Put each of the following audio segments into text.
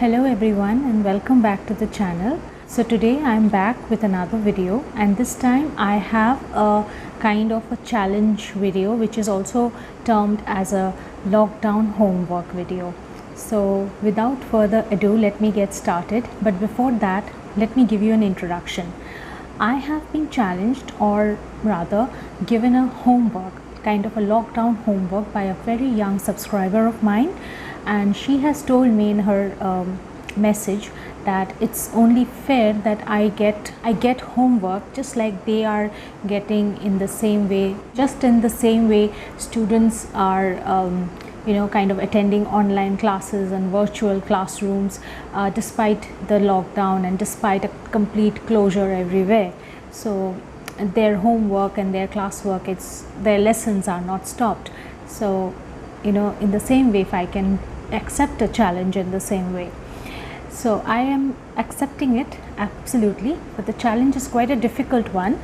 Hello everyone and welcome back to the channel. So today I'm back with another video, and this time I have a kind of a challenge video which is also termed as a lockdown homework video. So without further ado, let me get started. But before that, let me give you an introduction. I have been challenged, or rather given a homework, kind of a lockdown homework, by a very young subscriber of mine, and she has told me in her message that it's only fair that I get homework just like they are getting, in the same way, just in the same way students are kind of attending online classes and virtual classrooms despite the lockdown and despite a complete closure everywhere. So their homework and their classwork, their lessons are not stopped. So in the same way, if I can accept a challenge in the same way, so I am accepting it, absolutely. But the challenge is quite a difficult one.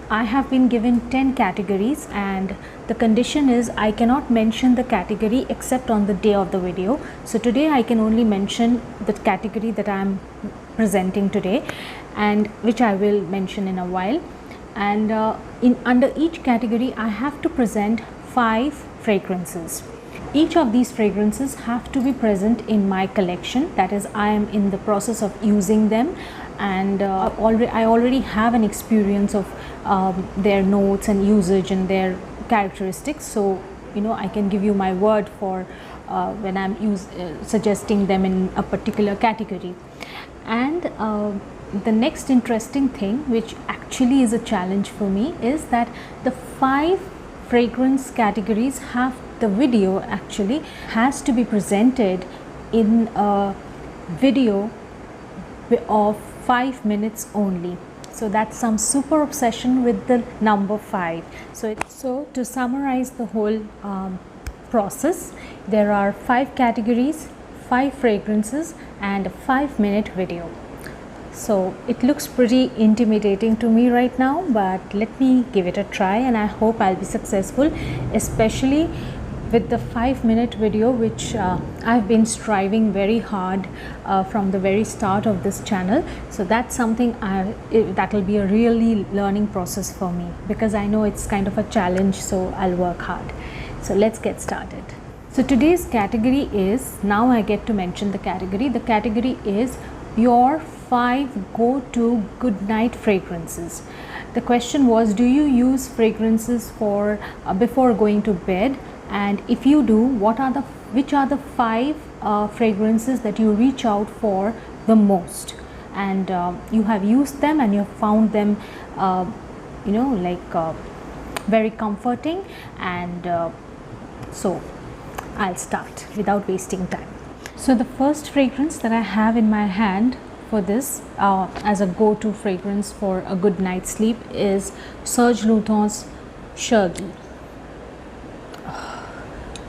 I have been given 10 categories, and the condition is I cannot mention the category except on the day of the video. So today I can only mention the category that I am presenting today, and which I will mention in a while. And under each category I have to present 5 fragrances. Each of these fragrances have to be present in my collection, that is, I am in the process of using them, and I already have an experience of their notes and usage and their characteristics. So I can give you my word for when I'm suggesting them in a particular category. And the next interesting thing, which actually is a challenge for me, is that the 5 fragrance categories the video actually has to be presented in a video of 5 minutes only. So that's some super obsession with the number 5. So to summarize the whole process, there are 5 categories, 5 fragrances, and a 5-minute video. So it looks pretty intimidating to me right now, but let me give it a try, and I hope I'll be successful, especially with the 5-minute video, which I've been striving very hard from the very start of this channel. So that's something that will be a really learning process for me, because I know it's kind of a challenge, so I'll work hard. So let's get started. So today's category is, now I get to mention the category. The category is your 5 go-to good night fragrances. The question was, do you use fragrances for before going to bed? And if you do, which are the 5 fragrances that you reach out for the most, and you have used them and you have found them very comforting. And so I'll start without wasting time. So the first fragrance that I have in my hand for this as a go-to fragrance for a good night's sleep is Serge Lutens Chergui.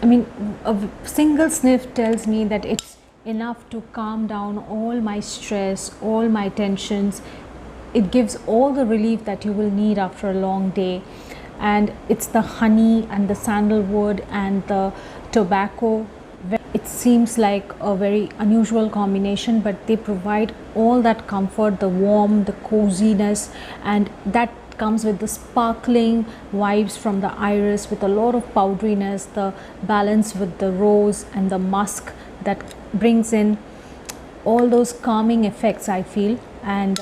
I mean, a single sniff tells me that it's enough to calm down all my stress, all my tensions. It gives all the relief that you will need after a long day. And it's the honey and the sandalwood and the tobacco. It seems like a very unusual combination, but they provide all that comfort, the warmth, the coziness, and that comes with the sparkling vibes from the iris with a lot of powderiness, the balance with the rose and the musk that brings in all those calming effects, I feel. And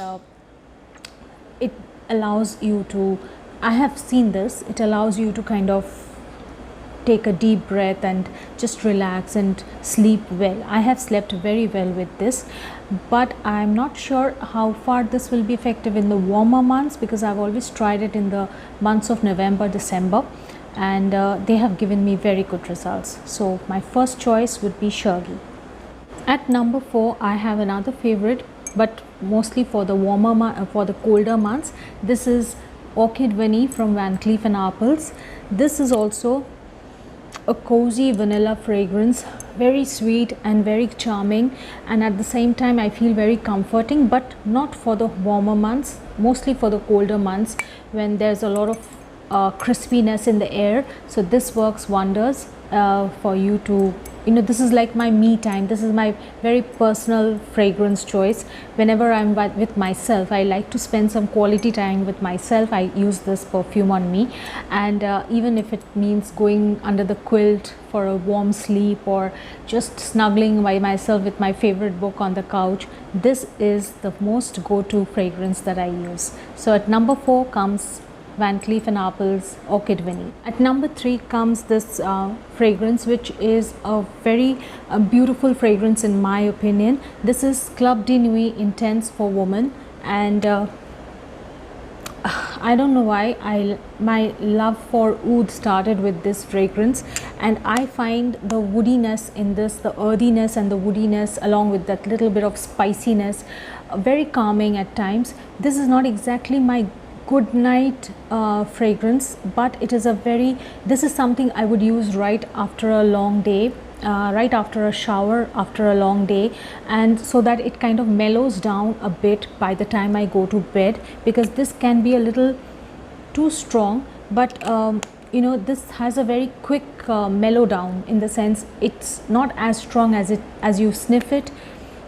it allows you to, I have seen this, it allows you to kind of take a deep breath and just relax and sleep well. I have slept very well with this, but I'm not sure how far this will be effective in the warmer months, because I've always tried it in the months of November, December, and they have given me very good results. So my first choice would be Chergui. At number 4, I have another favorite, but mostly for the for the colder months. This is Orchid Vanille from Van Cleef & Arpels. This is also a cozy vanilla fragrance, very sweet and very charming, and at the same time I feel very comforting, but not for the warmer months, mostly for the colder months when there's a lot of crispiness in the air. So this works wonders for you to, this is like my me time. This is my very personal fragrance choice. Whenever I'm with myself, I like to spend some quality time with myself. I use this perfume on me, and even if it means going under the quilt for a warm sleep, or just snuggling by myself with my favorite book on the couch, this is the most go-to fragrance that I use. So at number 4 comes Van Cleef & Arpels Orchid Vanille. At number 3 comes this fragrance, which is a very beautiful fragrance in my opinion. This is Club de Nuit Intense for Women, and I don't know why my love for oud started with this fragrance, and I find the woodiness in this, the earthiness and the woodiness, along with that little bit of spiciness, very calming at times. This is not exactly my good night fragrance, but it is this is something I would use right after a long day, right after a shower, after a long day, and so that it kind of mellows down a bit by the time I go to bed, because this can be a little too strong, but this has a very quick mellow down, in the sense it's not as strong as you sniff it.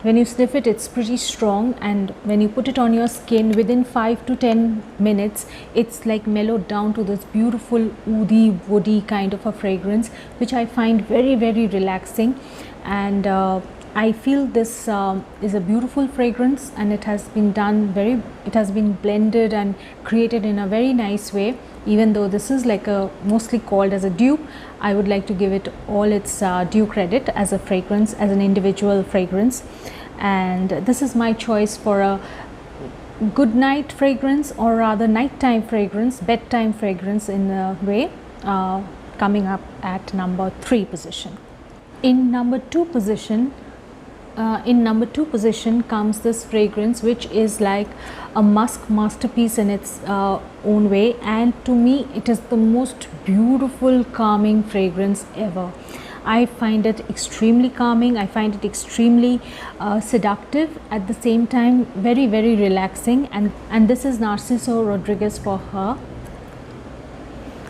When you sniff it, it's pretty strong, and when you put it on your skin, within 5 to 10 minutes, it's like mellowed down to this beautiful oudy, woody kind of a fragrance, which I find very, very relaxing. And I feel this is a beautiful fragrance, and it has been blended and created in a very nice way. Even though this is like mostly called as a dupe, I would like to give it all its due credit as a fragrance, as an individual fragrance. And this is my choice for a good night fragrance, or rather nighttime fragrance, bedtime fragrance in a way, coming up at number 3 position. In number 2 position comes this fragrance, which is like a musk masterpiece in its own way, and to me it is the most beautiful calming fragrance ever. I find it extremely calming. I find it extremely seductive, at the same time very, very relaxing, and this is Narciso Rodriguez for Her.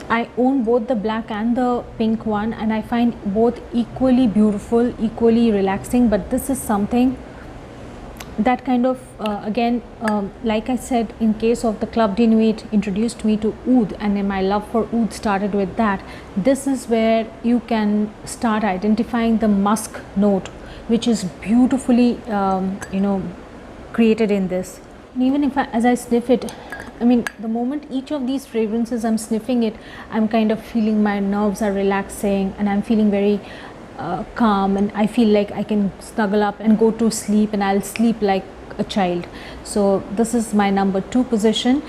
I own both the black and the pink one, and I find both equally beautiful, equally relaxing, but this is something that kind of again, like I said, in case of the Club de Nuit introduced me to oud, and then my love for oud started with that. This is where you can start identifying the musk note, which is beautifully created in this. And even if as I sniff it, I mean, the moment each of these fragrances I'm sniffing it, I'm kind of feeling my nerves are relaxing, and I'm feeling very calm, and I feel like I can snuggle up and go to sleep, and I'll sleep like a child. So this is my number 2 position.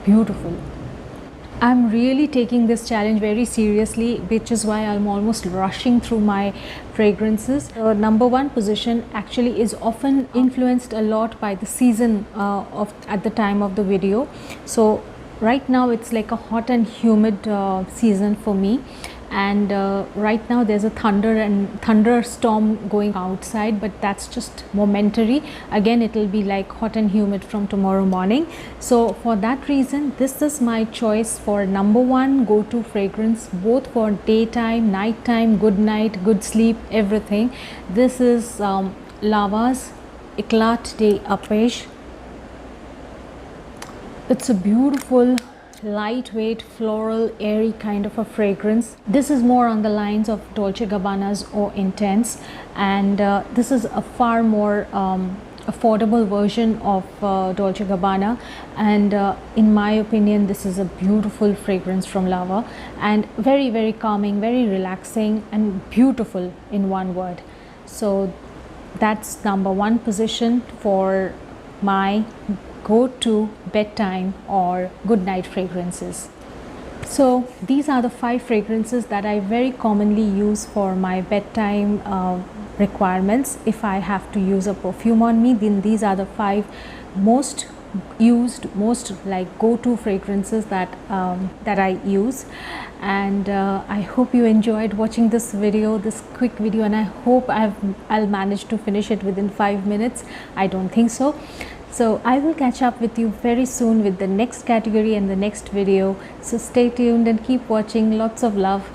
Beautiful. I'm really taking this challenge very seriously, which is why I'm almost rushing through my fragrances. Number 1 position actually is often influenced a lot by the season at the time of the video. So right now it's like a hot and humid season for me, and right now there's a thunderstorm going outside, but that's just momentary. Again, it will be like hot and humid from tomorrow morning. So for that reason, this is my choice for number 1 go-to fragrance, both for daytime, nighttime, good night, good sleep, everything. This is Lava's Eclat d'Arpège. It's a beautiful, lightweight, floral, airy kind of a fragrance. This is more on the lines of Dolce & Gabbana's Eau Intense, and this is a far more affordable version of Dolce & Gabbana, and in my opinion this is a beautiful fragrance from Lava, and very, very calming, very relaxing, and beautiful in one word. So that's number 1 position for my go-to bedtime or good night fragrances. So these are the 5 fragrances that I very commonly use for my bedtime requirements. If I have to use a perfume on me, then these are the 5 most used, most like go-to fragrances that I use. And I hope you enjoyed watching this video, this quick video, and I hope I'll manage to finish it within 5 minutes. I don't think so. So I will catch up with you very soon with the next category and the next video. So stay tuned and keep watching. Lots of love.